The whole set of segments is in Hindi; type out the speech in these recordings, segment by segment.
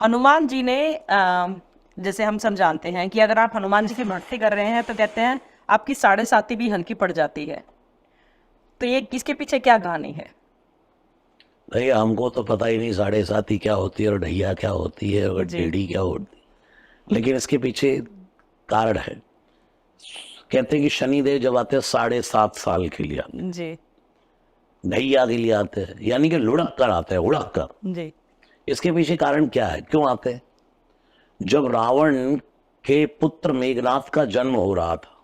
हनुमान जी ने जैसे हम सब जानते हैं कि अगर आप हनुमान जी की भक्ति कर रहे हैं तो कहते हैं आपकी साढ़े साती भी हल्की पड़ जाती है। तो ये इसके पीछे क्या कहानी है? भैया हमको तो पता ही नहीं साढ़े साती क्या होती है और ढैया क्या होती है और जी। टेढ़ी क्या होती है, लेकिन इसके पीछे कारण है। कहते हैं कि शनिदेव जब आते हैं 7.5 साल के लिए आते जी। हैं, ढैया के लिए आते हैं, यानी कि लुढ़क कर आते हैं, उड़क कर। जी। इसके पीछे कारण क्या है, क्यों आते हैं? जब रावण के पुत्र मेघनाथ का जन्म हो रहा था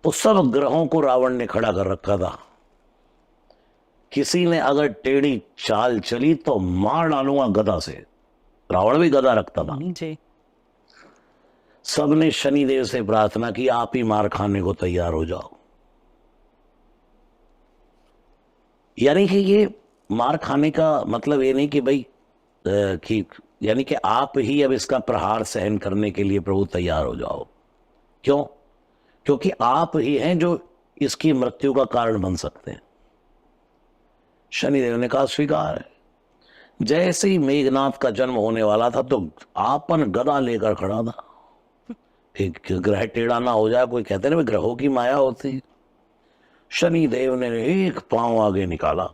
तो सब ग्रहों को रावण ने खड़ा कर रखा था। किसी ने अगर टेढ़ी चाल चली तो मार डालूंगा गदा से। रावण भी गदा रखता था। जी। सबने शनिदेव से प्रार्थना की, आप ही मार खाने को तैयार हो जाओ। यानी कि ये मार खाने का मतलब ये नहीं कि भाई कि यानी कि आप ही अब इसका प्रहार सहन करने के लिए प्रभु तैयार हो जाओ। क्यों? क्योंकि आप ही हैं जो इसकी मृत्यु का कारण बन सकते हैं। शनिदेव ने कहा स्वीकार है। जैसे ही मेघनाथ का जन्म होने वाला था तो आपन गदा लेकर खड़ा था। एक ग्रह टेढ़ा ना हो जाए, कोई कहते ना ग्रहों की माया होती। शनिदेव ने एक पांव आगे निकाला।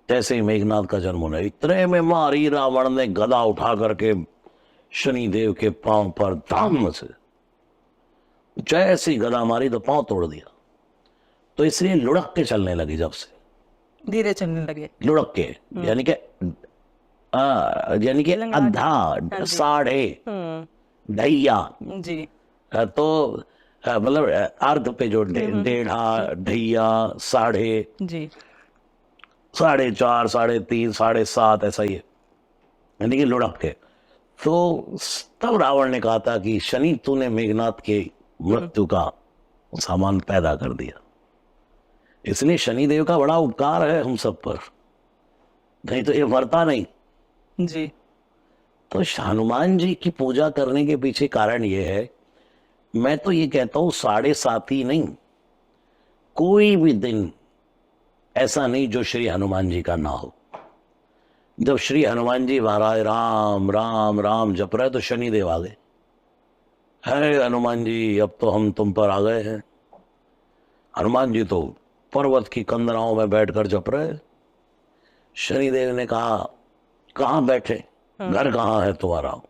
जैसे ही मेघनाथ का जन्म होने इतने में मारी रावण ने गदा उठा करके शनिदेव के पांव पर धाम से जैसी गदा मारी तो पांव तोड़ दिया। तो इसलिए लुढ़क के चलने लगी। जब से धीरे चलने लगे। लुढ़क के यानी कि यानी कि लंगड़ा के। हाँ अद्धा जी। साढ़े ढैया। जी। तो मतलब अर्ध पे जो डेढ़ा ढैया साढ़े जी। 4.5 3.5 7.5 ऐसा ही है, यानी कि लुढ़क के। तो तब रावण ने कहा था कि शनि तूने मेघनाथ के मृत्यु का सामान पैदा कर दिया। इसलिए शनिदेव का बड़ा उपकार है हम सब पर, नहीं तो ये मरता नहीं। जी। तो हनुमान जी की पूजा करने के पीछे कारण ये है, मैं तो ये कहता हूं 7.5 ही नहीं, कोई भी दिन ऐसा नहीं जो श्री हनुमान जी का ना हो। जब श्री हनुमान जी महाराज राम राम राम जप रहे तो शनिदेव आ गए। है हनुमान जी अब तो हम तुम पर आ गए हैं। हनुमान जी तो पर्वत की कंदराओं में बैठकर जप रहे। शनिदेव ने कहा कहाँ बैठे, घर कहाँ है तुम्हारा?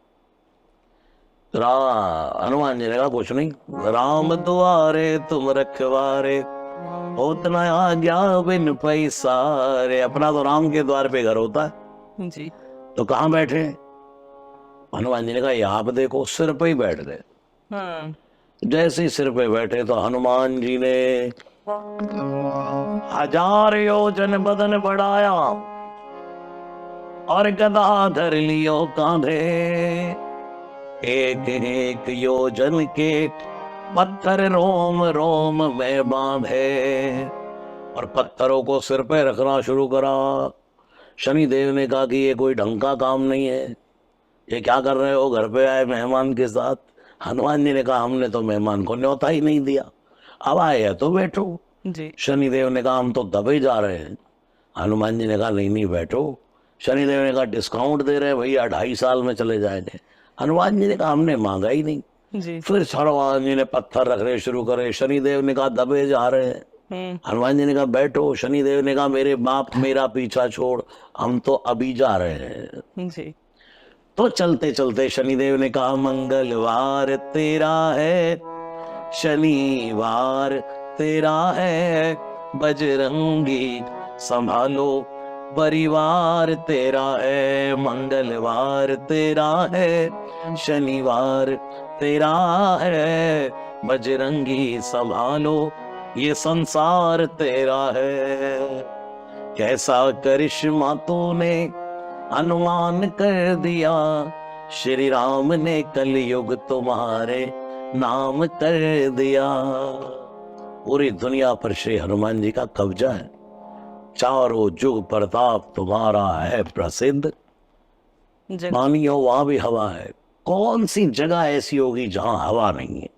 हनुमान जी ने कहा कुछ नहीं, राम दुआरे तुम रखवारे, उतना आज्ञा बिन पैसारे। अपना तो राम के द्वार पे घर होता है, जी। तो कहाँ बैठे? हनुमान जी ने कहा यहाँ पे देखो, सिर पे ही बैठ गए। जैसे ही सिर पे बैठे तो हनुमान जी ने 1000 योजन बदन बढ़ाया और गदा धर लियो कांधे। एक एक योजन के पत्थर रोम रोम में बांधे, और पत्थरों को सिर पे रखना शुरू करा। शनिदेव ने कहा कि ये कोई ढंग का काम नहीं है, ये क्या कर रहे हो घर पे आए मेहमान के साथ? हनुमान जी ने कहा हमने तो मेहमान को न्योता ही नहीं दिया, अब आए हैं तो बैठो। जी। शनिदेव ने कहा हम तो दबे जा रहे हैं। हनुमान जी ने कहा नहीं नहीं बैठो। शनिदेव ने कहा डिस्काउंट दे रहे हैं भैया, 2.5 साल में चले जाएंगे। हनुमान जी ने कहा हमने मांगा ही नहीं। जी। फिर हनुमान जी ने पत्थर रखने शुरू करे। शनिदेव ने कहा दबे जा रहे हैं। हनुमान जी ने कहा बैठो। शनिदेव ने कहा मेरे बाप मेरा पीछा छोड़, हम तो अभी जा रहे हैं। जी। तो चलते चलते शनिदेव ने कहा मंगलवार तेरा है, शनिवार तेरा है, बजरंगी संभालो परिवार तेरा है। मंगलवार तेरा है, शनिवार तेरा है, बजरंगी संभालो ये संसार तेरा है। कैसा करिश्मा तूने हनुमान कर दिया, श्री राम ने कलयुग तुम्हारे नाम कर दिया। पूरी दुनिया पर श्री हनुमान जी का कब्जा है, चारों जुग प्रताप तुम्हारा है प्रसिद्ध। जग। मानियो वहां भी हवा है, कौन सी जगह ऐसी होगी जहां हवा नहीं है?